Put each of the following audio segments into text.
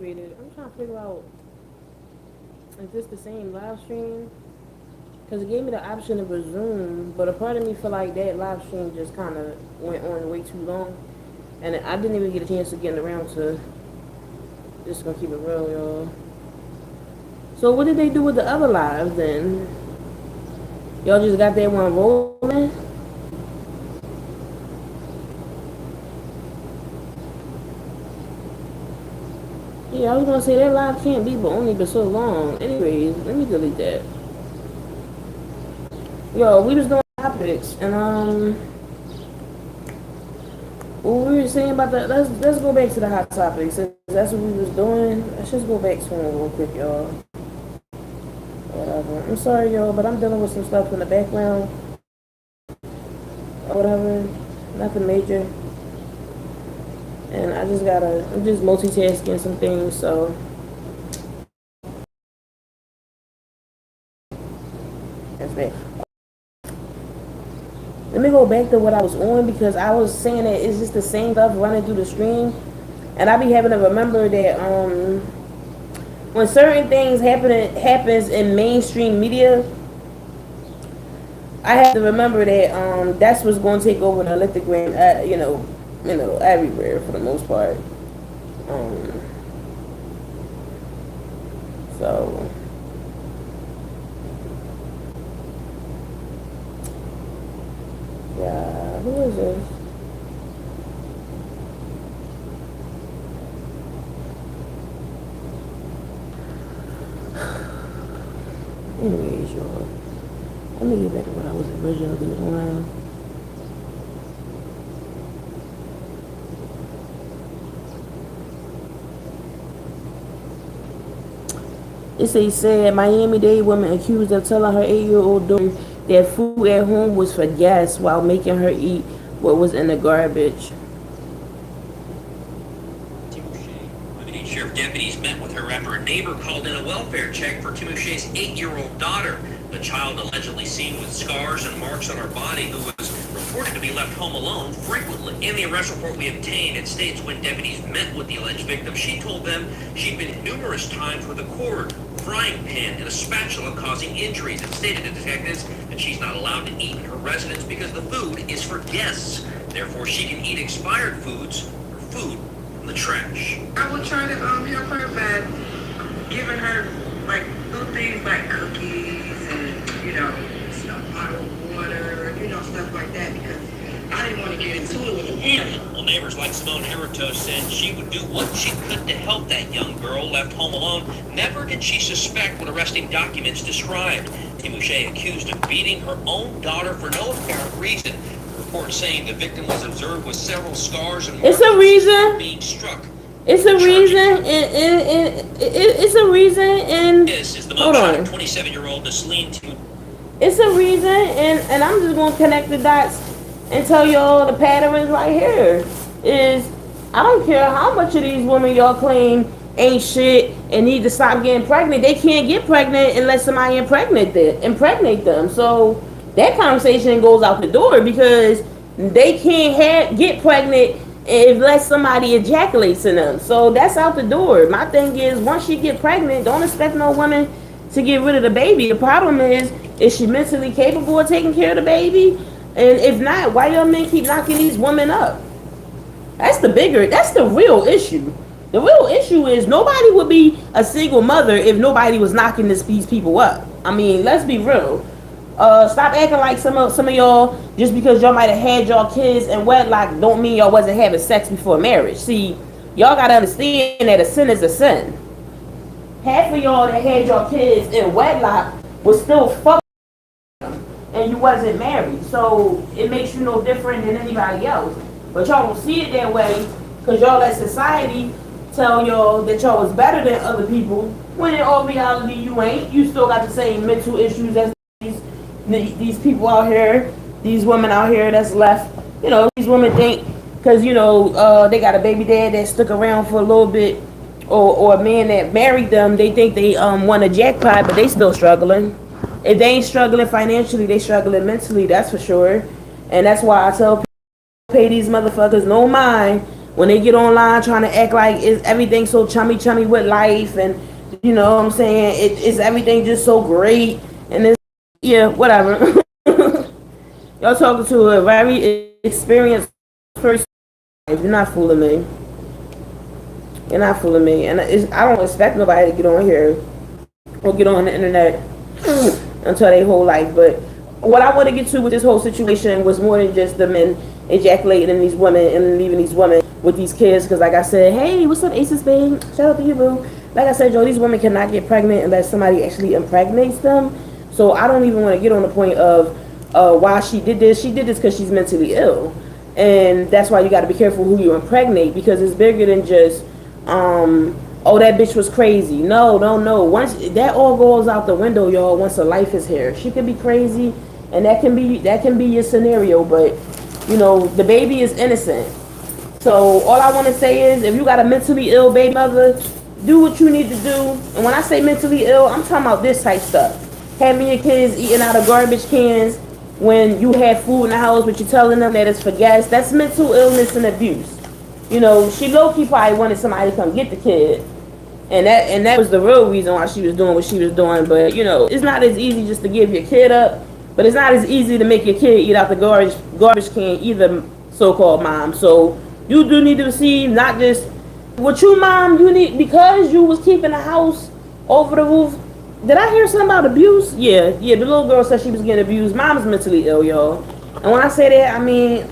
generated. I'm trying to figure out, is this the same live stream? Because it gave me the option to resume, but a part of me feel like that live stream just kind of went on way too long. And I didn't even get a chance to get around to, just gonna keep it real, y'all. So what did they do with the other lives then? Y'all just got that one rolling? Yeah, I was gonna say that live can't be but only been so long. Anyways, let me delete that. Yo, we was doing topics and what we were saying about that, let's go back to the hot topics. Since that's what we was doing. Let's just go back to it real quick, y'all. Whatever. I'm sorry, y'all, but I'm dealing with some stuff in the background. Or whatever. Nothing major. And I'm just multitasking some things, so. That's that. Let me go back to what I was on because I was saying that it's just the same stuff running through the stream. And I be having to remember that when certain things happens in mainstream media, I have to remember that that's what's going to take over the electrogram, everywhere for the most part. Um, so yeah, who is this? Anyways, y'all, let me get back to what I was originally doing. It said Miami-Dade woman accused of telling her 8-year-old daughter that food at home was for guests while making her eat what was in the garbage. Miami-Dade Sheriff deputies met with her after a neighbor called in a welfare check for Timouche's 8-year-old daughter. The child allegedly seen with scars and marks on her body who was reported to be left home alone frequently. In the arrest report we obtained, it states when deputies met with the alleged victim, she told them she'd been numerous times with a cord, frying pan, and a spatula causing injuries. It stated to detectives that she's not allowed to eat in her residence because the food is for guests. Therefore, she can eat expired foods or food from the trash. I will try to help her by giving her like little things like cookies and, stuff, bottled water, stuff like that because I didn't want to get into it with an animal. Well, neighbors like Simone Herito said she would do what she could to help that young girl left home alone. Never did she suspect what arresting documents described. Timouche accused of beating her own daughter for no apparent reason. Reports saying the victim was observed with several scars and It's a reason. Being struck. It's a reason, it's a reason, and this is the mugshot of 27-year-old Nasleen Timouche. It's a reason, and I'm just gonna connect the dots and tell y'all the patterns right here. Is I don't care how much of these women y'all claim ain't shit and need to stop getting pregnant. They can't get pregnant unless somebody impregnate them. So that conversation goes out the door because they can't get pregnant unless somebody ejaculates in them. So that's out the door. My thing is, once you get pregnant, don't expect no woman to get rid of the baby. The problem is she mentally capable of taking care of the baby? And if not, why y'all men keep knocking these women up? That's the real issue. The real issue is nobody would be a single mother if nobody was knocking these people up. I mean, let's be real. Stop acting like some of y'all, just because y'all might have had y'all kids in wedlock, don't mean y'all wasn't having sex before marriage. See, y'all gotta understand that a sin is a sin. Half of y'all that had y'all kids in wedlock was still fucking them, and you wasn't married. So it makes you no different than anybody else. But y'all don't see it that way because y'all let society tell y'all that y'all was better than other people. When in all reality you ain't. You still got the same mental issues as these people out here, these women out here that's left. These women think because they got a baby dad that stuck around for a little bit, or a man that married them, they think they won a jackpot, but they still struggling. If they ain't struggling financially, they struggling mentally, that's for sure. And that's why I tell people, pay these motherfuckers no mind when they get online trying to act like it's everything so chummy with life, and you know what I'm saying, it's everything just so great, and it's, yeah, whatever. Y'all talking to a very experienced person. You're not fooling me. You're not fooling me. And I don't expect nobody to get on here or get on the internet until their whole life. But what I want to get to with this whole situation was more than just the men ejaculating in these women and leaving these women with these kids. Because like I said, hey, what's up, Aces Babe? Shout out to you, boo. Like I said, Joe, these women cannot get pregnant unless somebody actually impregnates them. So I don't even want to get on the point of why she did this. She did this because she's mentally ill. And that's why you got to be careful who you impregnate, because it's bigger than just, oh, that bitch was crazy. No. Once that all goes out the window, y'all, once a life is here, she could be crazy, and that can be your scenario. But you know, the baby is innocent. So all I want to say is, if you got a mentally ill baby mother, do what you need to do. And when I say mentally ill, I'm talking about this type stuff. Having your kids eating out of garbage cans when you have food in the house, but you're telling them that it's for gas. That's mental illness and abuse. You know, she low-key probably wanted somebody to come get the kid. And that was the real reason why she was doing what she was doing. But, you know, it's not as easy just to give your kid up. But it's not as easy to make your kid eat out the garbage can either, so-called mom. So you do need to see, not just what you, mom, you need, because you was keeping the house over the roof. Did I hear something about abuse? Yeah, the little girl said she was getting abused. Mom's mentally ill, y'all. And when I say that, I mean,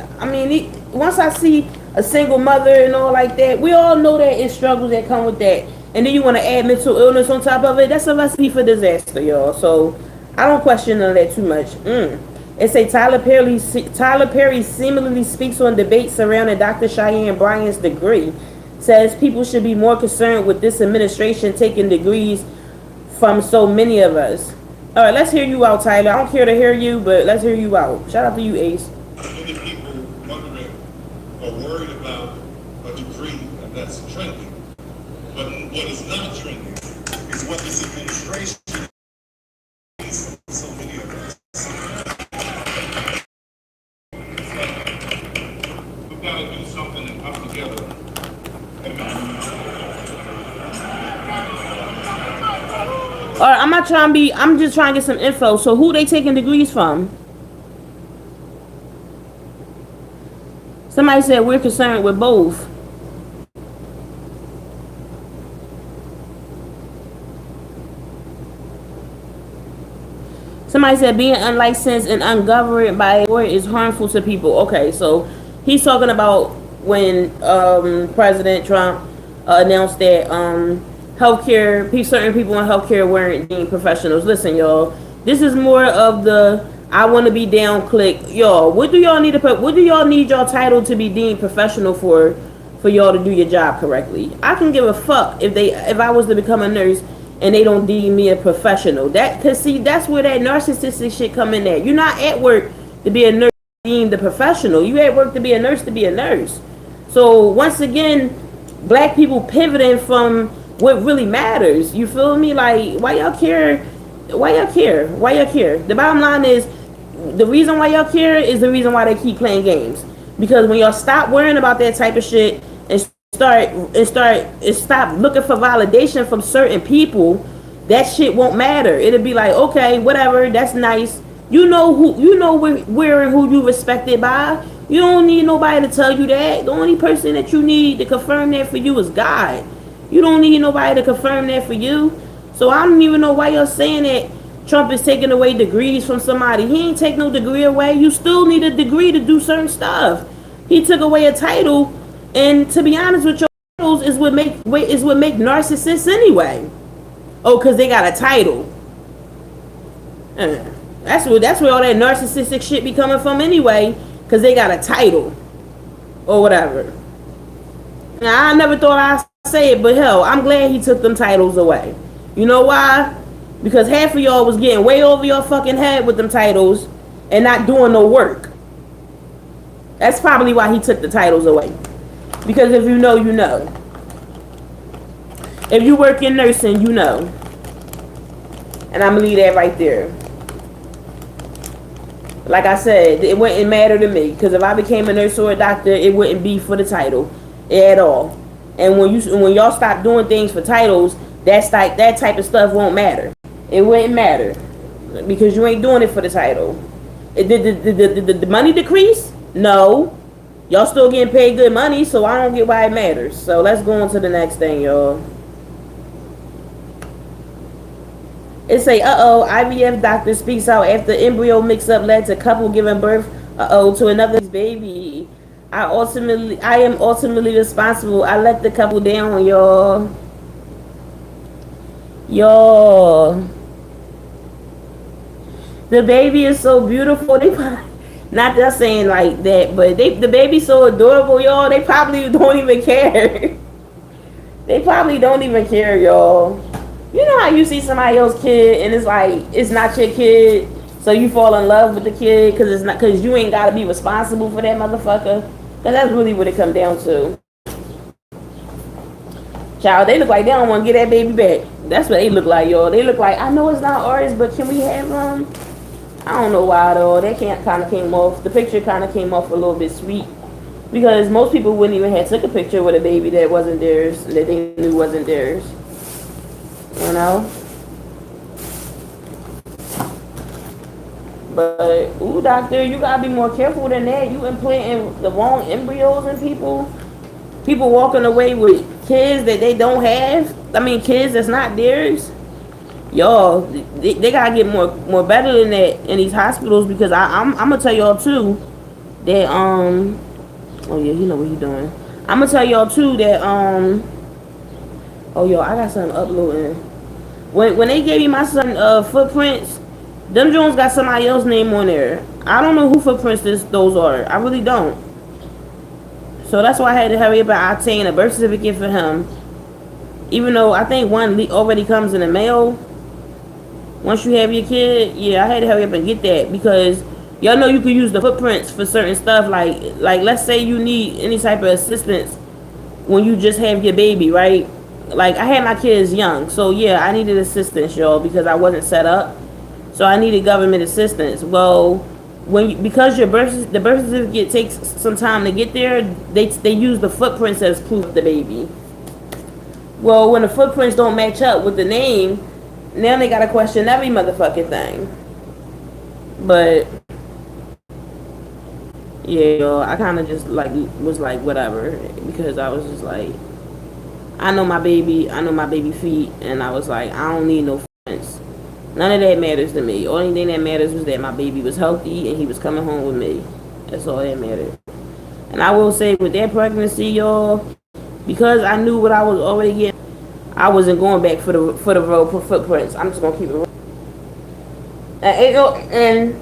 once I see a single mother and all like that, we all know that it's struggles that come with that. And then you want to add mental illness on top of it. That's a recipe for disaster, y'all. So I don't question none of that too much. It say Tyler Perry seemingly speaks on debates surrounding Dr. Cheyenne Bryant's degree. Says people should be more concerned with this administration taking degrees from so many of us. All right, let's hear you out, Tyler. I don't care to hear you, but let's hear you out. Shout out to you, Ace. Many people wondering or worried about a degree that's trending. But what is not trending is what this administration is for so many of us. We've got to do something and come together. All right, I'm just trying to get some info. So who they taking degrees from? Somebody said we're concerned with both. Somebody said being unlicensed and ungoverned by a board is harmful to people. Okay, so he's talking about when President Trump announced that healthcare, certain people in healthcare weren't deemed professionals. Listen, y'all, this is more of the I want to be down click. Y'all, what do y'all need y'all title to be deemed professional for y'all to do your job correctly? I can give a fuck if I was to become a nurse and they don't deem me a professional. Cause see, that's where that narcissistic shit come in at. You're not at work to be a nurse deemed a professional. You at work to be a nurse to be a nurse. So once again, black people pivoting from what really matters. You feel me? Like, why y'all care? The bottom line is, the reason why y'all care is the reason why they keep playing games. Because when y'all stop worrying about that type of shit and stop looking for validation from certain people, that shit won't matter. It'll be like, okay, whatever, that's nice. You know where and who you respected by. You don't need nobody to tell you that. The only person that you need to confirm that for you is God. You don't need nobody to confirm that for you. So I don't even know why you're saying that Trump is taking away degrees from somebody. He ain't take no degree away. You still need a degree to do certain stuff. He took away a title, and to be honest with you, titles is what make narcissists anyway. Oh, cause they got a title. That's where all that narcissistic shit be coming from anyway. Cause they got a title or whatever. Now I never thought I'd say it, but hell, I'm glad he took them titles away. You know why? Because half of y'all was getting way over your fucking head with them titles and not doing no work. That's probably why he took the titles away. Because if you know, you know. If you work in nursing, you know. And I'm gonna leave that right there. Like I said, it wouldn't matter to me. Because if I became a nurse or a doctor, it wouldn't be for the title. at all. And when y'all stop doing things for titles, that type of stuff won't matter. It wouldn't matter because you ain't doing it for the title. Did the money decrease? No. Y'all still getting paid good money, so I don't get why it matters. So let's go on to the next thing, y'all. It say, IVF doctor speaks out after embryo mix-up led to couple giving birth, to another baby. I am ultimately responsible. I let the couple down, y'all. Y'all. The baby is so beautiful. They probably, not just saying like that, but the baby's so adorable, y'all. They probably don't even care. They probably don't even care, y'all. You know how you see somebody else's kid and it's like it's not your kid, so you fall in love with the kid because you ain't gotta be responsible for that motherfucker. Cause that's really what it come down to. Child, they look like they don't want to get that baby back. That's what they look like, y'all. They look like, I know it's not ours, but can we have them? I don't know why though. That kind of came off. The picture kind of came off a little bit sweet because most people wouldn't even have took a picture with a baby that wasn't theirs, that they knew wasn't theirs. You know. But ooh, doctor, you gotta be more careful than that. You implanting the wrong embryos in people. People walking away with kids that they don't have. I mean, kids that's not theirs. Y'all, they gotta get more better than that in these hospitals because I'm gonna tell y'all too that oh yeah, you know what he doing. I'm gonna tell y'all too that oh yo, I got something uploading. When they gave me my son footprints, them Jones got somebody else's name on there. I don't know who footprints those are. I really don't. So that's why I had to hurry up and obtain a birth certificate for him. Even though I think one already comes in the mail. Once you have your kid, yeah, I had to hurry up and get that because y'all know you can use the footprints for certain stuff. Like let's say you need any type of assistance when you just have your baby, right? Like I had my kids young, so yeah, I needed assistance, y'all, because I wasn't set up. So I needed government assistance. Well, because the birth certificate takes some time to get there, they use the footprints as proof of the baby. Well, when the footprints don't match up with the name, now they gotta question every motherfucking thing. But yeah, I kind of just was like whatever because I was just like, I know my baby feet, and I was like, I don't need no footprints. None of that matters to me. Only thing that matters was that my baby was healthy and he was coming home with me. That's all that mattered. And I will say with that pregnancy, y'all, because I knew what I was already getting, I wasn't going back for the road for footprints. I'm just gonna keep it. And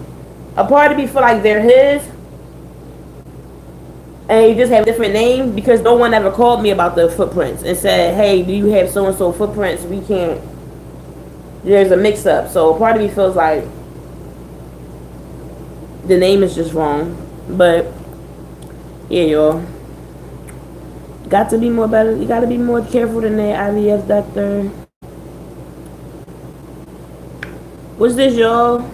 a part of me feel like they're his, and he just have a different name because no one ever called me about the footprints and said, "Hey, do you have so and so footprints? We can't." There's a mix-up, so a part of me feels like the name is just wrong. But yeah, y'all. Got to be more better. You got to be more careful than that, IVF doctor. What's this, y'all?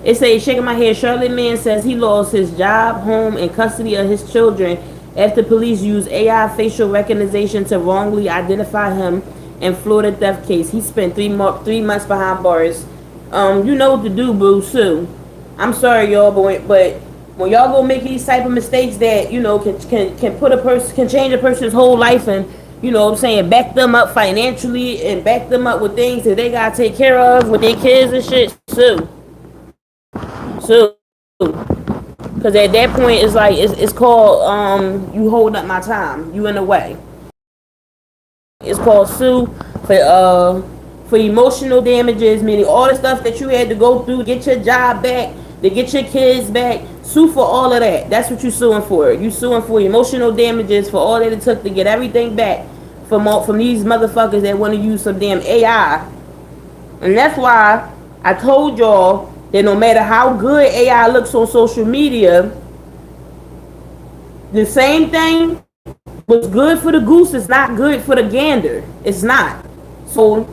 It says, shaking my head, Charlotte man says he lost his job, home, and custody of his children after police used AI facial recognition to wrongly identify him in Florida theft case. He spent 3 months behind bars. You know what to do, boo, Sue. I'm sorry, y'all, but when y'all go make these type of mistakes that, you know, can change a person's whole life and, you know what I'm saying, back them up financially and back them up with things that they gotta take care of with their kids and shit, Sue. Because at that point it's like it's called you hold up my time, you in the way. It's called sue for emotional damages, meaning all the stuff that you had to go through to get your job back, to get your kids back. Sue for all of that. That's what you're suing for. You suing for emotional damages for all that it took to get everything back from these motherfuckers that want to use some damn AI. And that's why I told y'all that no matter how good AI looks on social media, the same thing what's good for the goose is not good for the gander. It's not. So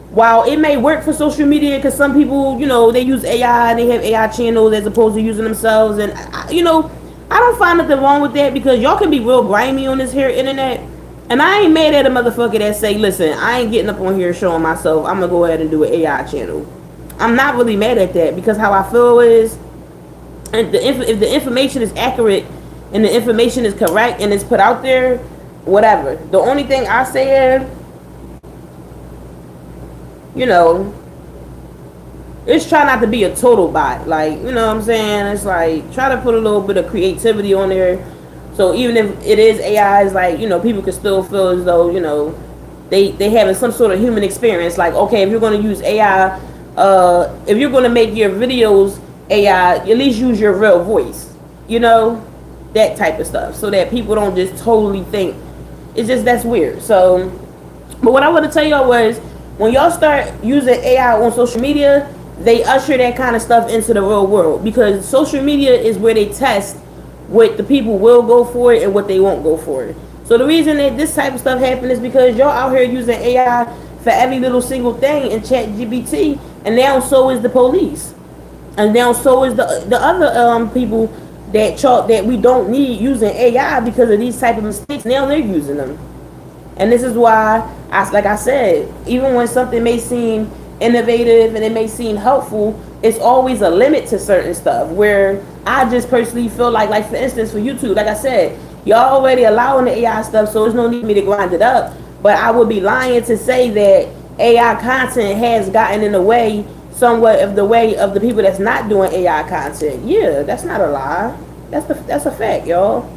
while it may work for social media, because some people, they use AI and they have AI channels as opposed to using themselves, and I don't find nothing wrong with that, because y'all can be real grimy on this here internet, and I ain't mad at a motherfucker that say, listen, I ain't getting up on here showing myself, I'm gonna go ahead and do an AI channel. I'm not really mad at that, because how I feel is, and if the information is accurate and the information is correct and it's put out there, whatever. The only thing I say is, it's try not to be a total bot. Like, you know what I'm saying? It's like, try to put a little bit of creativity on there. So even if it is AI, it's like, people can still feel as though, they having some sort of human experience. Like, okay, if you're going to use AI, if you're going to make your videos AI, at least use your real voice. That type of stuff. So that people don't just totally think, that's weird. So, but what I want to tell y'all was, when y'all start using AI on social media, they usher that kind of stuff into the real world, because social media is where they test what the people will go for it and what they won't go for it. So the reason that this type of stuff happens is because y'all out here using AI for every little single thing in ChatGPT, and now so is the police, and now so is the other people that we don't need using AI because of these type of mistakes. Now they're using them. And this is why, like I said, even when something may seem innovative and it may seem helpful, it's always a limit to certain stuff. Where I just personally feel like for instance, for YouTube, like I said, y'all already allowing the AI stuff, so there's no need for me to grind it up. But I would be lying to say that AI content has gotten in the way, somewhat of the way of the people that's not doing AI content. Yeah, that's not a lie. That's a fact, y'all.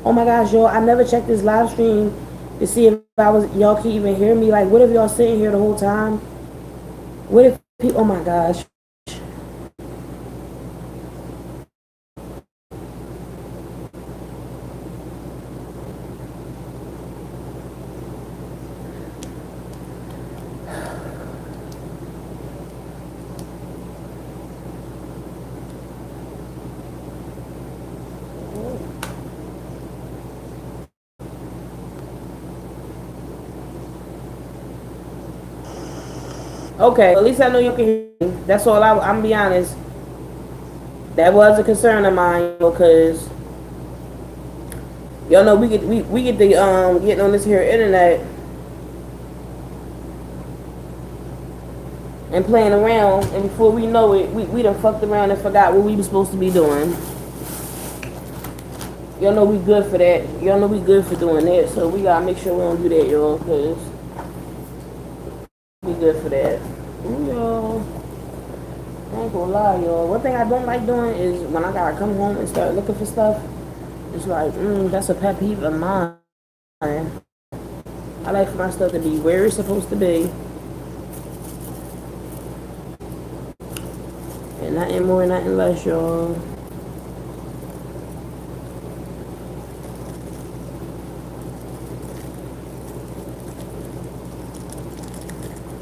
Oh my gosh, y'all, I never checked this live stream to see if y'all can even hear me. Like, what if y'all sitting here the whole time? What if oh my gosh. Okay, at least I know you can hear me. That's all. I'm be honest. That was a concern of mine, because y'all know we get the getting on this here internet and playing around, and before we know it, we done fucked around and forgot what we were supposed to be doing. Y'all know we good for that. Y'all know we good for doing that, so we gotta make sure we don't do that, y'all, because we good for that. Ooh, y'all. I ain't gonna lie, y'all. One thing I don't like doing is when I gotta come home and start looking for stuff. It's like, that's a pet peeve of mine. I like for my stuff to be where it's supposed to be. And nothing more, nothing less, y'all.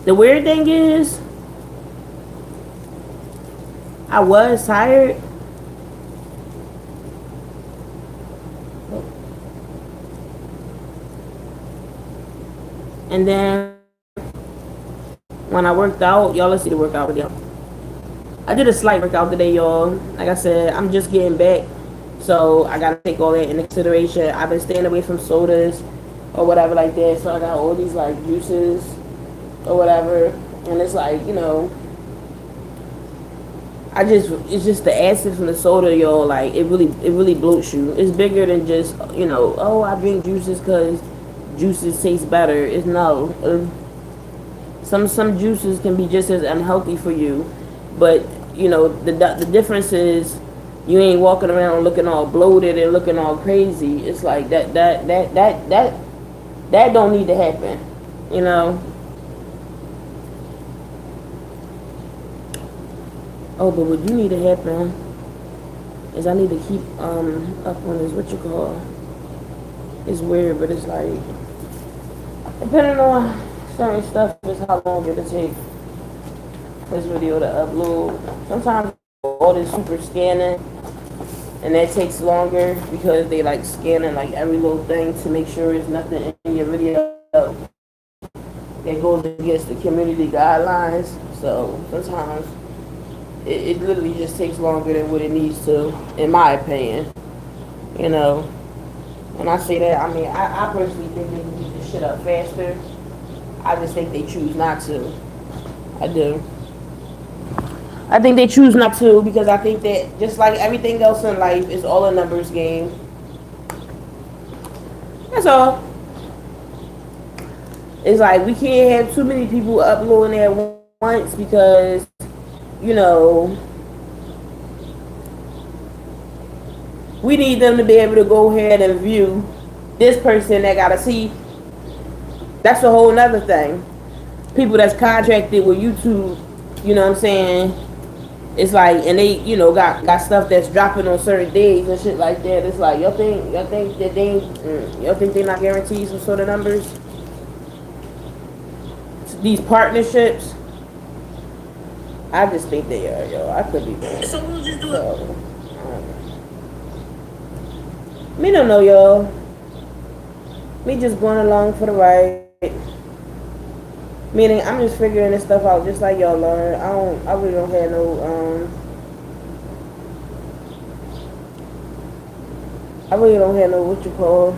The weird thing is, I was tired. And then when I worked out, y'all, let's see the workout video. I did a slight workout today, y'all. Like I said, I'm just getting back, so I gotta take all that into consideration. I've been staying away from sodas or whatever like that, so I got all these like juices or whatever, and it's like, it's just the acid from the soda, y'all. Like, it really bloats you. It's bigger than just, oh, I drink juices because juices taste better. It's no. Some juices can be just as unhealthy for you, but the difference is you ain't walking around looking all bloated and looking all crazy. It's like that don't need to happen, Oh, but what do need to happen is I need to keep up on this, what you call, it's weird, but it's like, depending on certain stuff is how long it'll take this video to upload. Sometimes all this super scanning, and that takes longer because they like scanning like every little thing to make sure there's nothing in your video. that goes against the community guidelines. So sometimes it literally just takes longer than what it needs to, in my opinion. You know, when I say that, I mean I personally think they can get this shit up faster. I just think they choose not to. I do. I think they choose not to because I think that just like everything else in life, it's all a numbers game. That's all. It's like we can't have too many people uploading at once because, you know, we need them to be able to go ahead and view this person that gotta see. That's a whole nother thing. People that's contracted with YouTube, you know what I'm saying? It's like, and they, you know, got stuff that's dropping on certain days and shit like that. It's like, y'all think that y'all think they're not guaranteed some sort of numbers? These partnerships, I just think they are, yo. I could be wrong. So we'll just do it. Me don't know, y'all. Me just going along for the ride. Meaning, I'm just figuring this stuff out just like y'all learn. I really don't have no, what you call.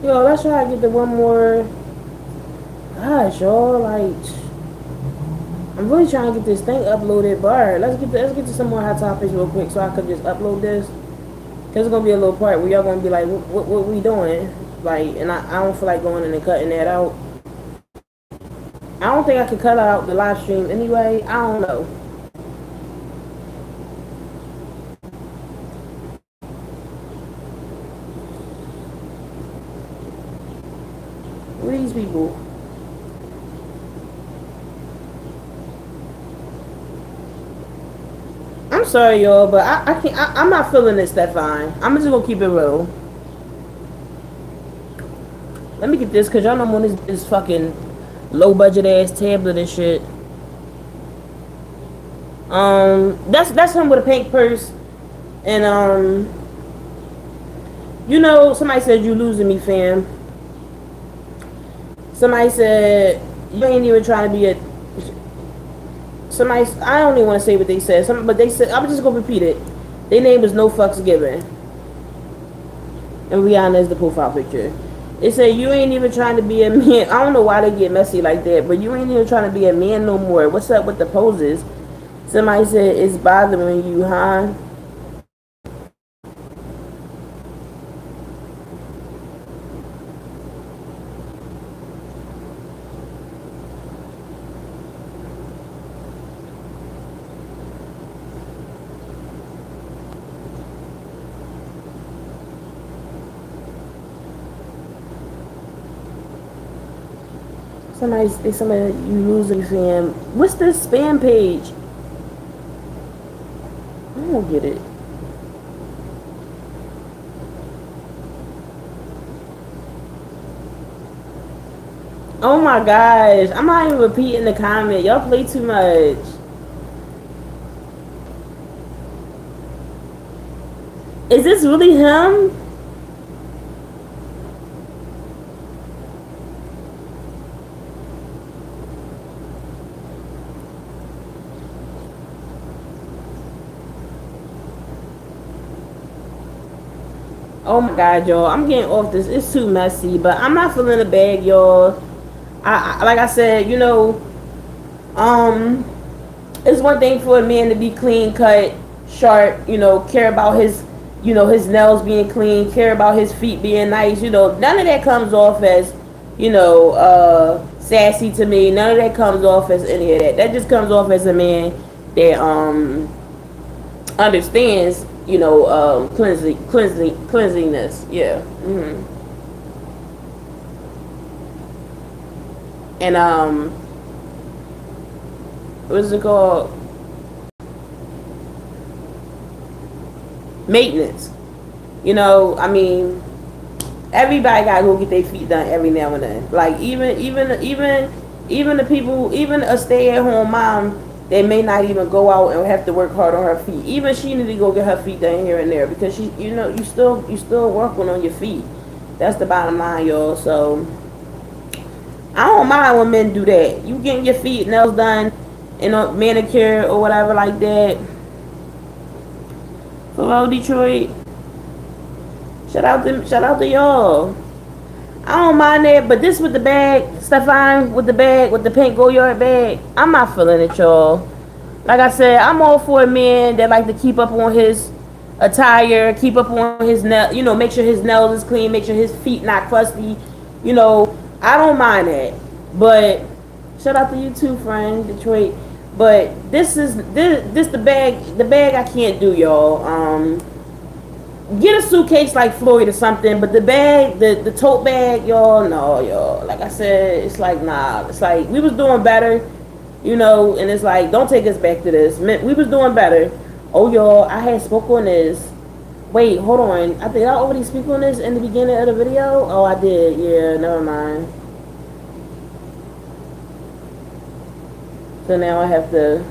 Yo, let's try to get the one more. Gosh, y'all, like, I'm really trying to get this thing uploaded, but alright, let's get to some more hot topics real quick so I could just upload this. Cause it's gonna be a little part where y'all gonna be like, what we doing? Like, and I don't feel like going in and cutting that out. I don't think I could cut out the live stream anyway. I don't know. Who are these people? I'm sorry, y'all, but I can't. I'm not feeling this that fine. I'm just gonna keep it real. Let me get this, cause y'all know I'm on this fucking low budget ass tablet and shit. That's him with a pink purse, and you know, somebody said you losing me, fam. Somebody said you ain't even trying to be a. Somebody, I don't even want to say what they said. But they said, I'm just gonna repeat it. Their name is No Fucks Given, and Rihanna is the profile picture. It said you ain't even trying to be a man. I don't know why they get messy like that, but you ain't even trying to be a man no more. What's up with the poses? Somebody said it's bothering you, huh? Somebody, you losing fam. What's this spam page? I don't get it. Oh my gosh, I'm not even repeating the comment. Y'all play too much. Is this really him? Oh my god, y'all. I'm getting off this. It's too messy, but I'm not feeling the bag, y'all. I like I said, you know, it's one thing for a man to be clean cut, sharp, you know, care about his, you know, his nails being clean, care about his feet being nice, you know. None of that comes off as, you know, sassy to me. None of that comes off as any of that. That just comes off as a man that understands, you know, cleanliness. Yeah. And what is it called? Maintenance. You know, I mean, everybody gotta go get their feet done every now and then. Like even the people, even a stay-at-home mom, they may not even go out and have to work hard on her feet. Even she need to go get her feet done here and there, because she, you know, you still working on your feet. That's the bottom line, y'all. So I don't mind when men do that. You getting your feet nails done, you know, manicure or whatever like that. Hello, Detroit. Shout out to y'all. I don't mind that, but this with the bag, Stefan, with the bag, with the pink Goyard bag, I'm not feeling it, y'all. Like I said, I'm all for a man that like to keep up on his attire, keep up on his nail, you know, make sure his nails is clean, make sure his feet not crusty. You know, I don't mind that. But shout out to you too, friend, Detroit. But this the bag I can't do, y'all. Get a suitcase like Floyd or something, but the bag, the tote bag, y'all, no, y'all. Like I said, it's like, nah. It's like, we was doing better, you know, and it's like, don't take us back to this. We was doing better. Oh, y'all, I had spoke on this. Wait, hold on. I think I already speak on this in the beginning of the video. Oh, I did. Yeah, never mind. So now I have to...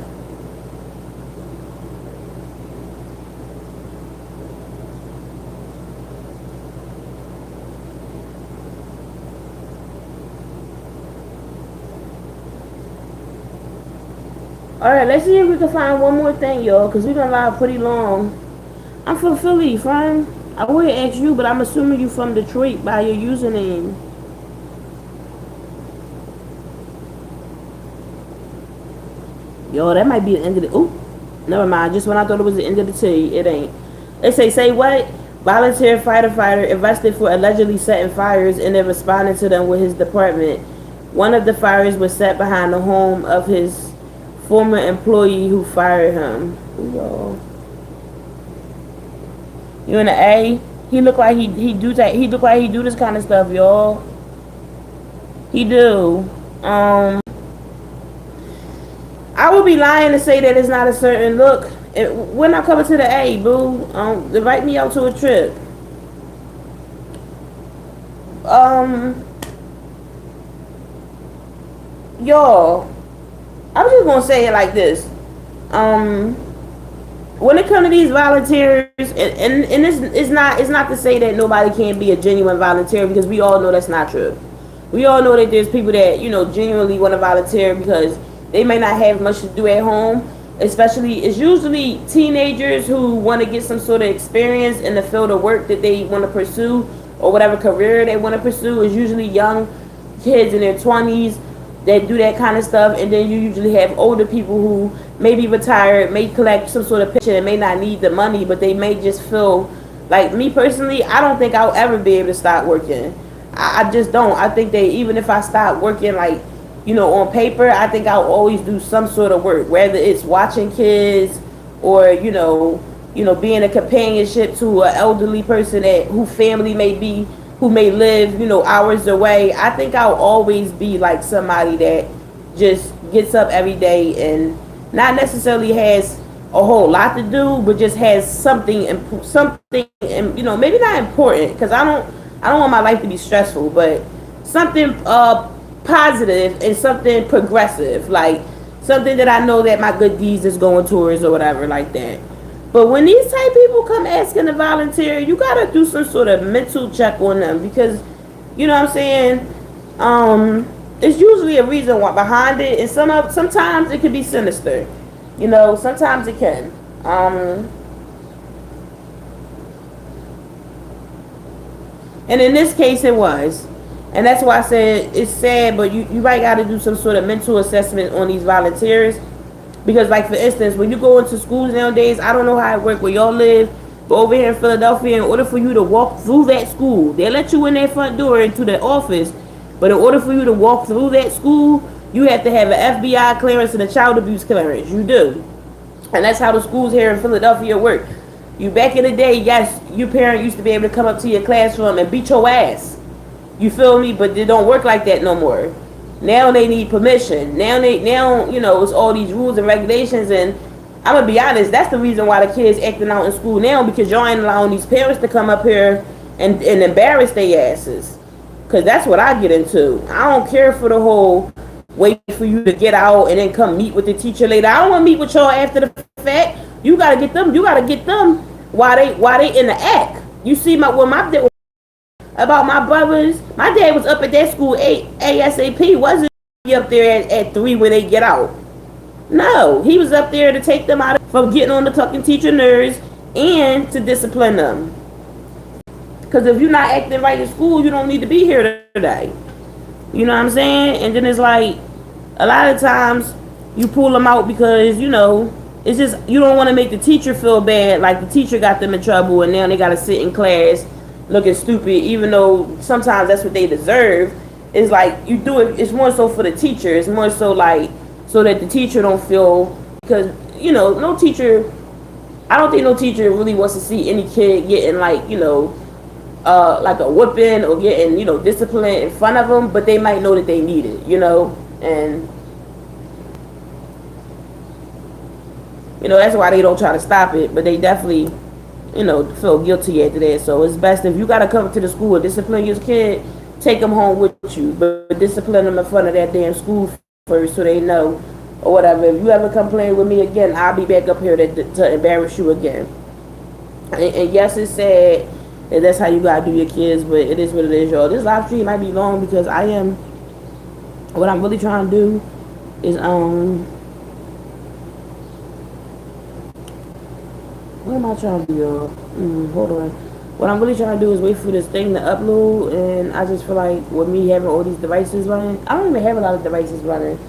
Alright, let's see if we can find one more thing, y'all, because we've been live pretty long. I'm from Philly, friend. I would ask you, but I'm assuming you from Detroit by your username. Yo, that might be the end of the... Ooh, never mind. Just when I thought it was the end of the tea, it ain't. They say what? Volunteer fighter arrested for allegedly setting fires and then responding to them with his department. One of the fires was set behind the home of his former employee who fired him. Ooh, y'all. You in the A? He look like he do that. He look like he do this kind of stuff, y'all. He do. I would be lying to say that it's not a certain look. When I come to the A, boo, invite me out to a trip. Y'all, I'm just gonna say it like this. When it comes to these volunteers, and this is not, it's not to say that nobody can be a genuine volunteer, because we all know that's not true. We all know that there's people that, you know, genuinely want to volunteer because they may not have much to do at home. Especially, it's usually teenagers who want to get some sort of experience in the field of work that they want to pursue, or whatever career they want to pursue. Is usually young kids in their 20s that do that kind of stuff. And then you usually have older people who may be retired, may collect some sort of pension, and may not need the money, but they may just feel like, me personally, I don't think I'll ever be able to stop working. I just don't. I think that even if I stop working, like, you know, on paper, I think I'll always do some sort of work, whether it's watching kids or, you know, being a companionship to an elderly person who family may be, who may live, you know, hours away. I think I'll always be like somebody that just gets up every day and not necessarily has a whole lot to do, but just has something, you know, maybe not important, because I don't want my life to be stressful, but something positive and something progressive, like something that I know that my good deeds is going towards or whatever like that. But when these type people come asking to volunteer, you gotta do some sort of mental check on them, because, you know what I'm saying, it's usually a reason why behind it, and sometimes it can be sinister, you know, sometimes it can. And in this case it was. And that's why I said it's sad, but you might got to do some sort of mental assessment on these volunteers. Because, like, for instance, when you go into schools nowadays, I don't know how it works where y'all live, but over here in Philadelphia, in order for you to walk through that school, they let you in their front door into the office, but in order for you to walk through that school, you have to have an FBI clearance and a child abuse clearance. You do. And that's how the schools here in Philadelphia work. You, back in the day, yes, your parent used to be able to come up to your classroom and beat your ass. You feel me? But they don't work like that no more. Now they need permission. Now you know, it's all these rules and regulations, and I'm gonna be honest, that's the reason why the kids acting out in school now, because y'all ain't allowing these parents to come up here and embarrass their asses. Cause that's what I get into. I don't care for the whole wait for you to get out and then come meet with the teacher later. I don't want to meet with y'all after the fact. You gotta get them while they in the act. You see about my brothers, my dad was up at that school ASAP. Wasn't he up there at 3 when they get out? No, he was up there to take them out from getting on the fucking teacher nerves and to discipline them. Because if you're not acting right in school, you don't need to be here today. You know what I'm saying? And then it's like, a lot of times you pull them out because, you know, it's just, you don't want to make the teacher feel bad, like the teacher got them in trouble and now they got to sit in class looking stupid, even though sometimes that's what they deserve. It's like, you do it, it's more so for the teacher. It's more so like, so that the teacher don't feel, because, you know, I don't think no teacher really wants to see any kid getting, like, you know, like a whooping or getting, you know, discipline in front of them, but they might know that they need it, you know, and, you know, that's why they don't try to stop it, but they definitely, you know, feel guilty after that. So it's best, if you gotta come to the school and discipline your kid, take them home with you, but discipline them in front of that damn school first so they know, or whatever. If you ever complain with me again, I'll be back up here to embarrass you again. And yes, it's sad, and that's how you gotta do your kids, but it is what it is, y'all. This live stream might be long because what I'm really trying to do is, what am I trying to do, y'all? Hold on. What I'm really trying to do is wait for this thing to upload, and I just feel like with me having all these devices running, I don't even have a lot of devices running.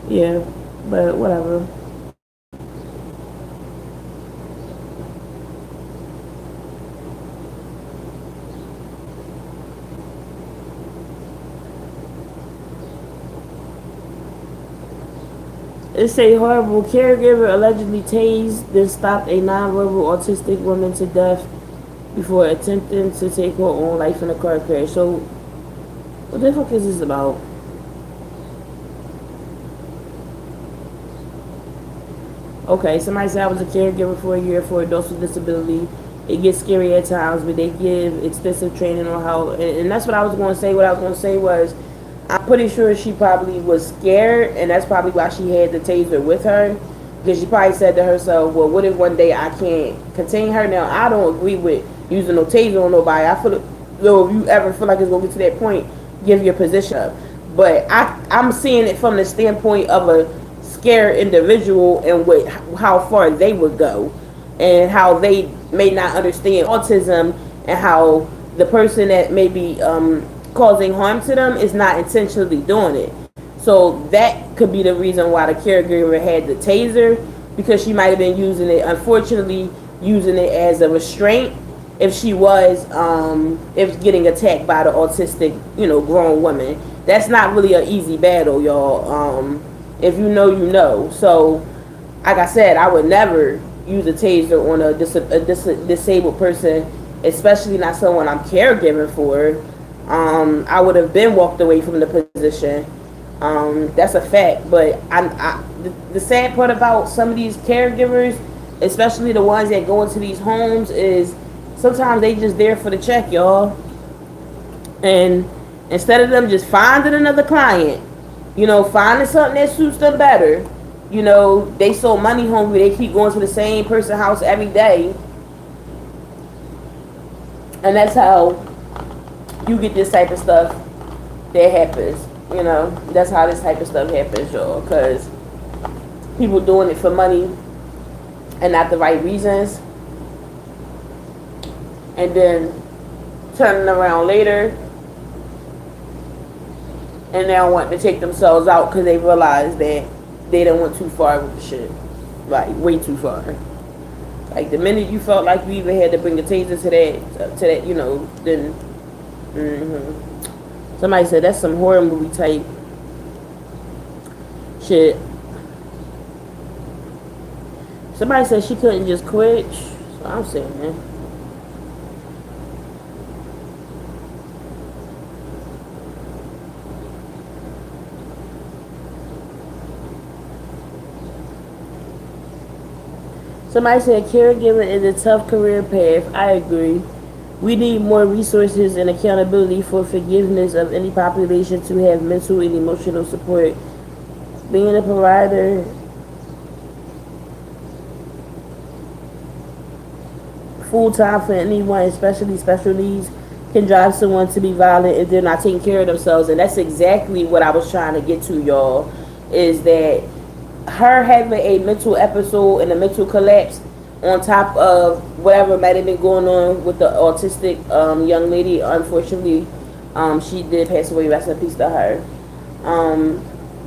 Yeah, but whatever. It say horrible caregiver allegedly tased, then stopped a nonverbal autistic woman to death before attempting to take her own life in a car crash. So, what the fuck is this about? Okay, somebody said I was a caregiver for a year for adults with disability. It gets scary at times, but they give extensive training on how, and that's what I was going to say. What I was going to say was, I'm pretty sure she probably was scared, and that's probably why she had the taser with her. Because she probably said to herself, well, what if one day I can't contain her? Now, I don't agree with using no taser on nobody. I feel, though, if you ever feel like it's going to get to that point, give your position up. But I'm seeing it from the standpoint of a scared individual and what, how far they would go, and how they may not understand autism, and how the person that may be causing harm to them is not intentionally doing it. So that could be the reason why the caregiver had the taser, because she might have been using it, unfortunately, using it as a restraint if she was if getting attacked by the autistic, grown woman. That's not really an easy battle, y'all. If you know, you know. So, like I said, I would never use a taser on a disabled person, especially not someone I'm caregiving for. I would have been walked away from the position. That's a fact. But the sad part about some of these caregivers, especially the ones that go into these homes, is sometimes they just there for the check, y'all. And instead of them just finding another client, finding something that suits them better, they so money hungry, they keep going to the same person's house every day. And that's how you get this type of stuff that happens. That's how this type of stuff happens, y'all. Because people doing it for money and not the right reasons. And then turning around later and now wanting to take themselves out because they realize that they done went too far with the shit. Like, way too far. Like, the minute you felt like you even had to bring a taser to that, then... Somebody said that's some horror movie type shit. Somebody said she couldn't just quit. So I'm saying, man. Somebody said caregiving is a tough career path. I agree. We need more resources and accountability for forgiveness of any population to have mental and emotional support. Being a provider full-time for anyone, especially special needs, can drive someone to be violent if they're not taking care of themselves. And that's exactly what I was trying to get to, y'all, is that her having a mental episode and a mental collapse on top of whatever might have been going on with the autistic young lady. Unfortunately, she did pass away. Rest in peace to her.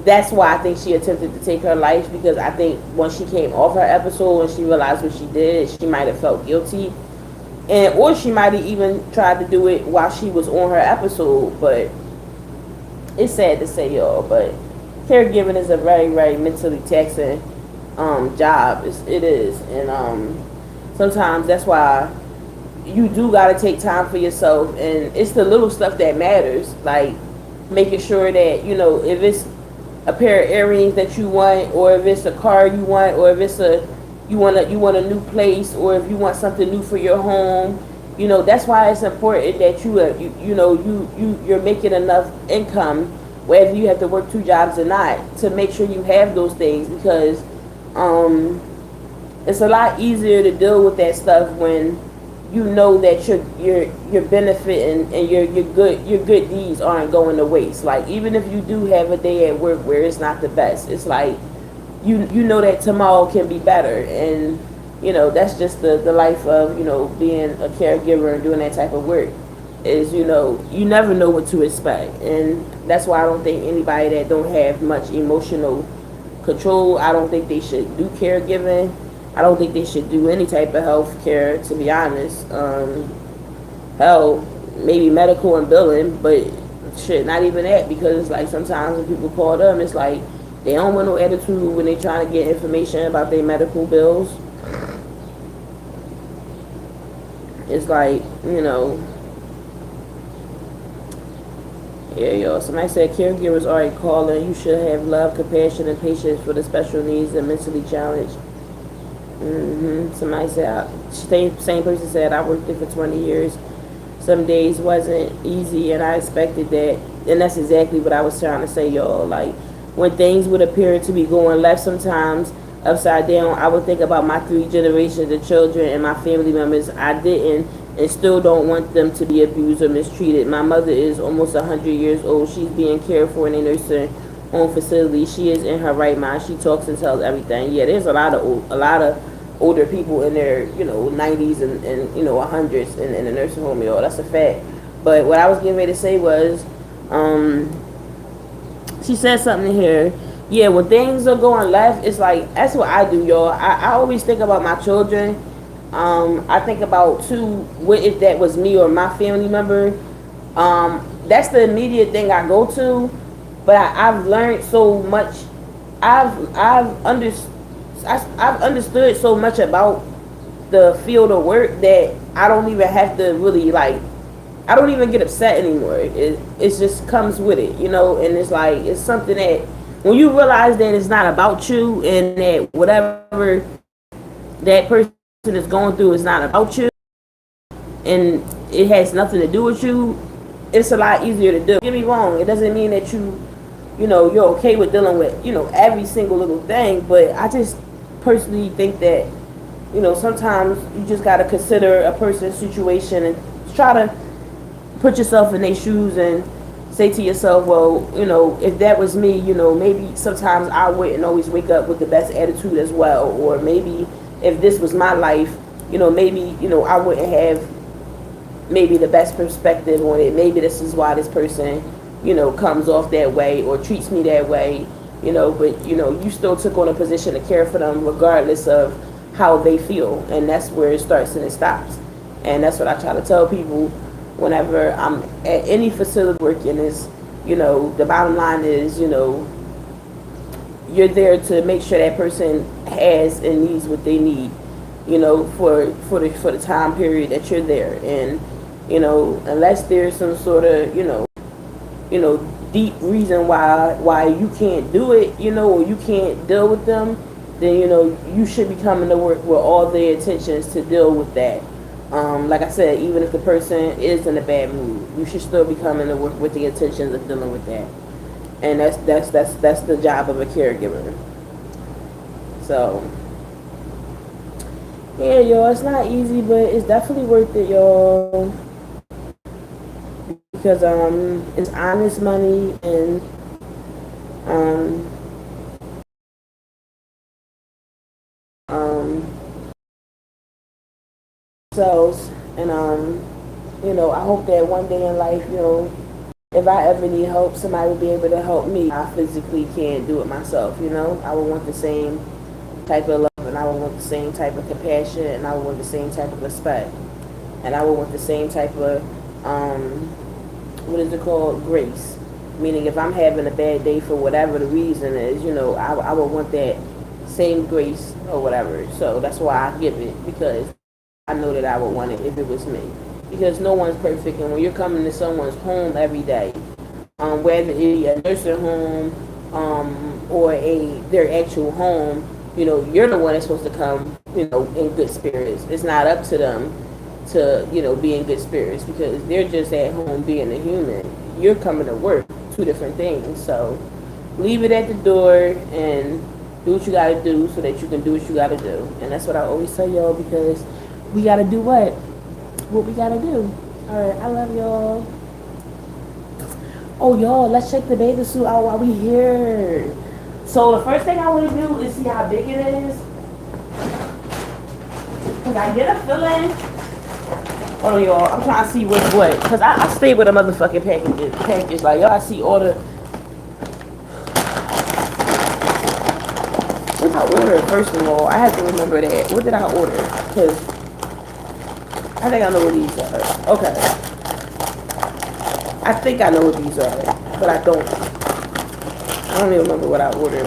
That's why I think she attempted to take her life, because I think once she came off her episode and she realized what she did, she might have felt guilty, or she might have even tried to do it while she was on her episode. But it's sad to say, y'all, but caregiving is a very, very mentally taxing job. It is. And sometimes that's why you do got to take time for yourself, and it's the little stuff that matters, like making sure that, if it's a pair of earrings that you want, or if it's a car you want, or if it's you want a new place, or if you want something new for your home, that's why it's important that you're making enough income, whether you have to work 2 jobs or not, to make sure you have those things, because it's a lot easier to deal with that stuff when you know that you're benefiting, and your good deeds aren't going to waste. Like, even if you do have a day at work where it's not the best, it's like you know that tomorrow can be better. And that's just the life of being a caregiver and doing that type of work, is you never know what to expect. And that's why I don't think anybody that don't have much emotional control, I don't think they should do caregiving. I don't think they should do any type of health care, to be honest. Hell, maybe medical and billing, but shit, not even that, because it's like sometimes when people call them, it's like they don't want no attitude when they trying to get information about their medical bills. It's like, yeah, y'all. Somebody said caregivers are a calling. You should have love, compassion, and patience for the special needs and mentally challenged. Somebody said, same person said, I worked there for 20 years. Some days wasn't easy, and I expected that. And that's exactly what I was trying to say, y'all. Like, when things would appear to be going left sometimes, upside down, I would think about my 3 generations of children and my family members. I didn't and still don't want them to be abused or mistreated. My mother is almost 100 years old. She's being cared for in a nursing home facility. She is in her right mind. She talks and tells everything. Yeah, there's a lot of older people in their 90s and 100s in the nursing home, y'all. That's a fact. But what I was getting ready to say was, she said something here. Yeah, when things are going left, it's like, that's what I do, y'all. I always think about my children. I think about too, what if that was me or my family member. That's the immediate thing I go to. But I've learned so much. I've understood so much about the field of work that I don't even have to really I don't even get upset anymore. It just comes with it, and it's like, it's something that when you realize that it's not about you and that whatever that person is going through is not about you and it has nothing to do with you, it's a lot easier to do. Don't get me wrong, it doesn't mean that you're okay with dealing with, every single little thing, but I just personally think that, sometimes you just got to consider a person's situation and try to put yourself in their shoes and say to yourself, well, if that was me, maybe sometimes I wouldn't always wake up with the best attitude as well. Or maybe if this was my life, maybe, I wouldn't have maybe the best perspective on it. Maybe this is why this person, comes off that way or treats me that way, but, you still took on a position to care for them regardless of how they feel. And that's where it starts and it stops. And that's what I try to tell people whenever I'm at any facility working is, the bottom line is, you're there to make sure that person has and needs what they need, for the time period that you're there. And, unless there's some sort of, deep reason why you can't do it, or you can't deal with them, then, you should be coming to work with all the intentions to deal with that. Like I said, even if the person is in a bad mood, you should still be coming to work with the intentions of dealing with that. And that's the job of a caregiver. So, yeah, y'all, it's not easy, but it's definitely worth it, y'all. Because it's honest money and and I hope that one day in life, if I ever need help, somebody will be able to help me. I physically can't do it myself, I would want the same type of love, and I would want the same type of compassion, and I would want the same type of respect, and I would want the same type of grace. Meaning, if I'm having a bad day for whatever the reason is, I would want that same grace or whatever. So that's why I give it, because I know that I would want it if it was me. Because no one's perfect, and when you're coming to someone's home every day, whether it be a nursing home or their actual home, you're the one that's supposed to come, in good spirits. It's not up to them to, be in good spirits, because they're just at home being a human. You're coming to work, 2 different things. So leave it at the door and do what you gotta do so that you can do what you gotta do. And that's what I always tell y'all, because we gotta do what we gotta do. Alright, I love y'all. Oh, y'all, let's check the bathing suit out while we here. So the first thing I want to do is see how big it is. Cause I get a feeling. Hold on, y'all. I'm trying to see what's what. Cause I stay with a motherfucking package. Like, y'all, I see all the. What did I order? First of all, I have to remember that. What did I order? Cause I think I know what these are. Okay. I think I know what these are, but I don't. I don't even remember what I ordered.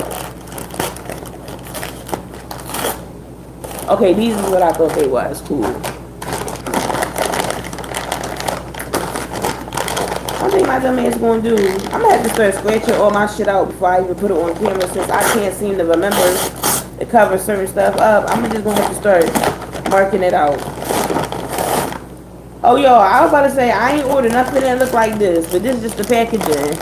Okay, these is what I thought they was. Cool. I think my dumb ass gonna do. I'm gonna have to start scratching all my shit out before I even put it on camera, since I can't seem to remember to cover certain stuff up. I'm just gonna have to start marking it out. Oh, yo, I was about to say, I ain't ordered nothing that look like this, but this is just the packaging.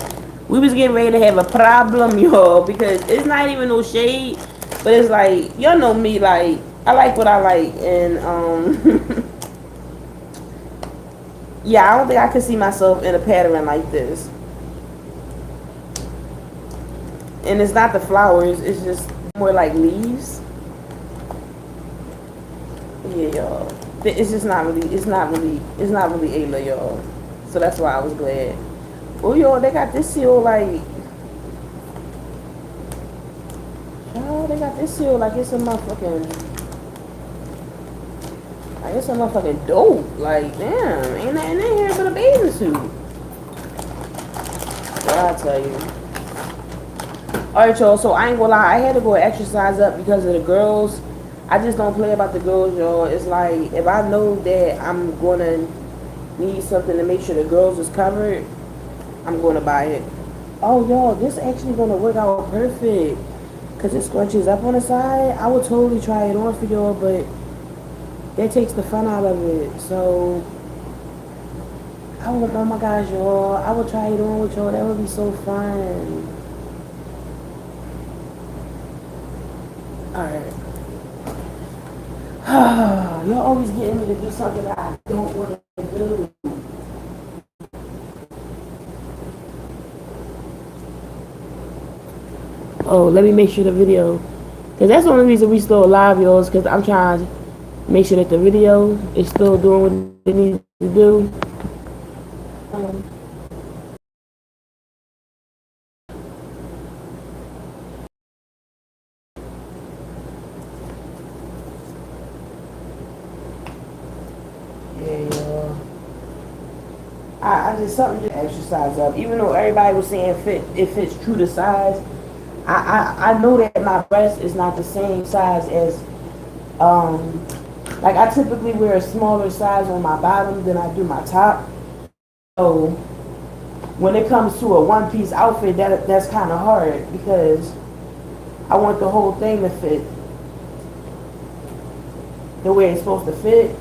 We was getting ready to have a problem, y'all, because it's not even no shade, but it's like, y'all know me, like, I like what I like, and, yeah, I don't think I could see myself in a pattern like this. And it's not the flowers, it's just more like leaves. Yeah, y'all. It's just not really, it's not really Ayla, y'all. So that's why I was glad. Oh, y'all, they got this seal like, oh, they got this seal like it's a motherfucking, like it's a motherfucking dope. Like, damn, ain't nothing in here but a bathing suit. Well, I tell you. Alright, y'all, so I ain't gonna lie, I had to go exercise up because of the girls. I just don't play about the girls, y'all. It's like, if I know that I'm gonna need something to make sure the girls is covered, I'm gonna buy it. Oh, y'all, this actually gonna work out perfect. Cause it scrunches up on the side. I would totally try it on for y'all, but that takes the fun out of it. So, I would, oh my gosh, y'all, I would try it on with y'all. That would be so fun. Alright. You're always getting me to do something that I don't want to do. Oh, let me make sure the video, because that's the only reason we still alive, y'all, because I'm trying to make sure that the video is still doing what it needs to do. I just something to exercise up. Even though everybody was saying it fits true to size, I know that my breast is not the same size as like I typically wear a smaller size on my bottom than I do my top. So when it comes to a one-piece outfit, that's kind of hard because I want the whole thing to fit the way it's supposed to fit.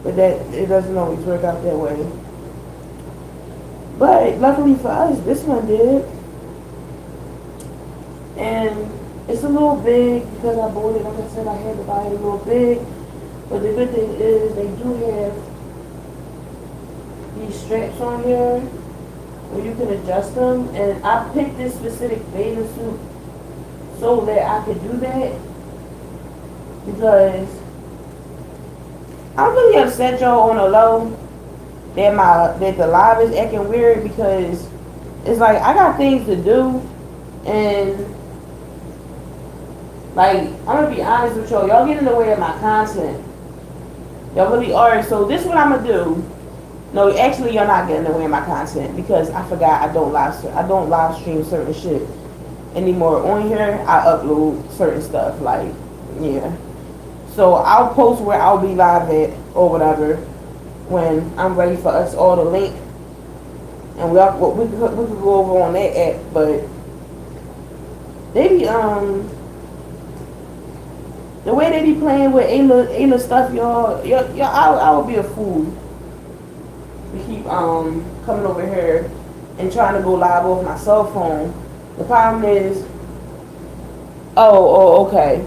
But that it doesn't always work out that way. But luckily for us, this one did. And it's a little big because I bought it. Like I said, I had to buy it a little big. But the good thing is they do have these straps on here where you can adjust them. And I picked this specific bathing suit so that I could do that because I'm really upset, y'all, on the low that the live is acting weird because it's like I got things to do and like I'm gonna be honest with y'all. Y'all get in the way of my content. Y'all really are. So this is what I'm gonna do. No, actually, you're not getting in the way of my content because I forgot I don't live stream certain shit anymore on here. I upload certain stuff like yeah. So I'll post where I'll be live at or whatever when I'm ready for us all to link, and we could go over on that app. But they be the way they be playing with Ayla stuff, y'all, I would be a fool to keep coming over here and trying to go live off my cell phone. The problem is, okay.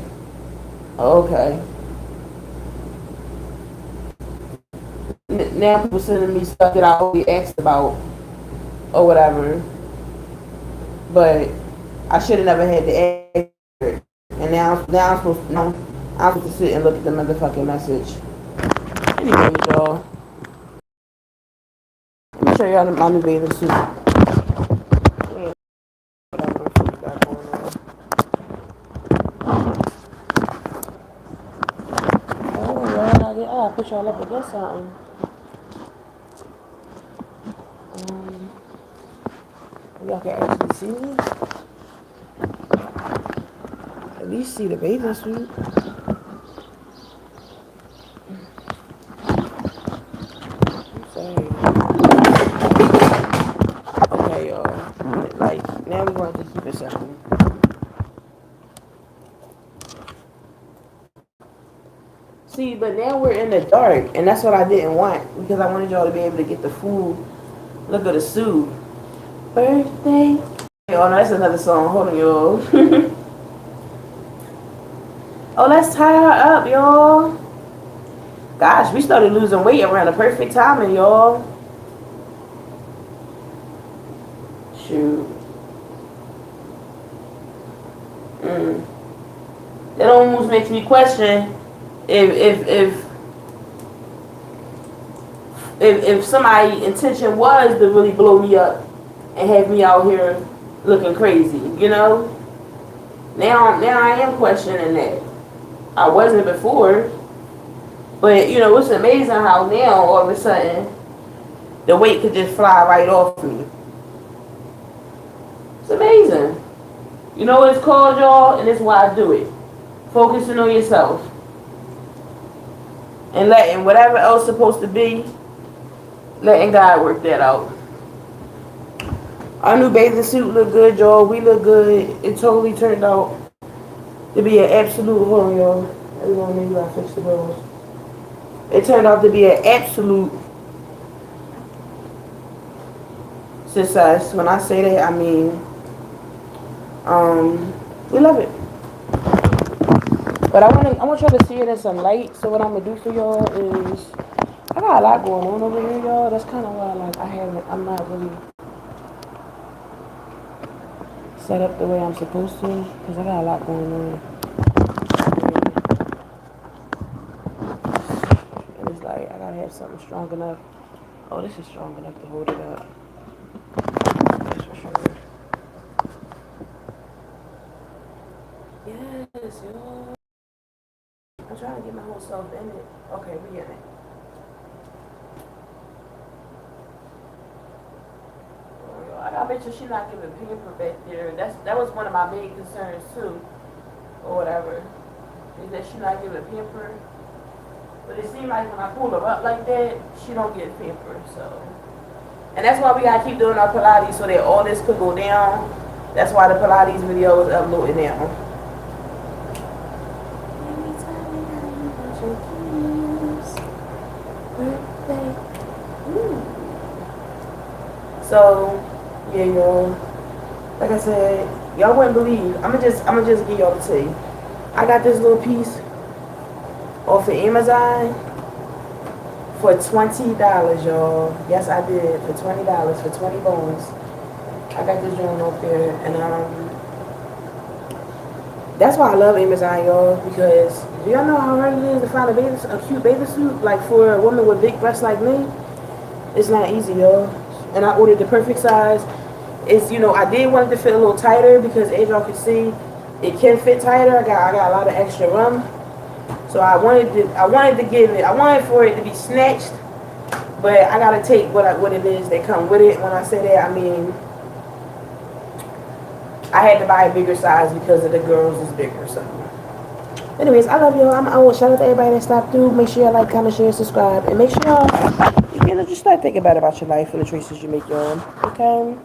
Now people sending me stuff that I already asked about or whatever, but I should have never had to ask it. And now I'm supposed to sit and look at the motherfucking message. Anyway, y'all, let me show y'all my new bathing suit. Whatever we got going on. Oh, I put y'all up against something. Y'all can actually see me. At least see the bathing suit. I'm sorry. Okay, y'all. Like, now we're going to keep it simple. See, but now we're in the dark, and that's what I didn't want because I wanted y'all to be able to get the full look of the suit. Birthday. Oh, no, that's another song. Hold on, y'all. Oh, let's tie her up, y'all. Gosh, we started losing weight around the perfect timing, y'all. Shoot. It almost makes me question if somebody's intention was to really blow me up and have me out here looking crazy, you know. Now I am questioning that. I wasn't before, but you know it's amazing how now all of a sudden the weight could just fly right off me. It's amazing. You know what it's called, y'all, and this is why I do it. Focusing on yourself and letting whatever else supposed to be, letting God work that out. Our new bathing suit look good, y'all. We look good. It totally turned out to be an absolute, hold on, y'all. Everyone, maybe I fix the bills. It turned out to be an absolute success. When I say that, I mean, we love it. But I want y'all to see it in some light. So what I'm gonna do for y'all is, I got a lot going on over here, y'all. That's kind of why, like, I'm not really set up the way I'm supposed to, because I got a lot going on. And it's like, I gotta have something strong enough. Oh, this is strong enough to hold it up. That's for sure. Yes, y'all. I'm trying to get my whole self in it. Okay, we in it. I bet you she's not giving pamper back there. That was one of my main concerns too, or whatever. Is that she's not giving pamper. But it seems like when I pull her up like that, she don't get pamper. So, and that's why we gotta keep doing our Pilates so that all this could go down. That's why the Pilates video is uploading now. So, yeah, y'all. Like I said, y'all wouldn't believe. I'ma just give y'all the tea. I got this little piece off of Amazon for $20, y'all. Yes, I did, for $20, for 20 bones. I got this joint off there, and that's why I love Amazon, y'all, because do y'all know how hard it is to find a cute bathing suit, like for a woman with big breasts like me? It's not easy, y'all. And I ordered the perfect size. It's, you know, I did want it to fit a little tighter because as y'all can see, it can fit tighter. I got a lot of extra room. So I wanted for it to be snatched, but I gotta take what it is that come with it. When I say that, I mean I had to buy a bigger size because of the girls is bigger. So, anyways, I love y'all. I'm out. Shout out to everybody that stopped through. Make sure y'all like, comment, share, subscribe, and make sure y'all just start thinking about your life and the choices you make, y'all. Okay.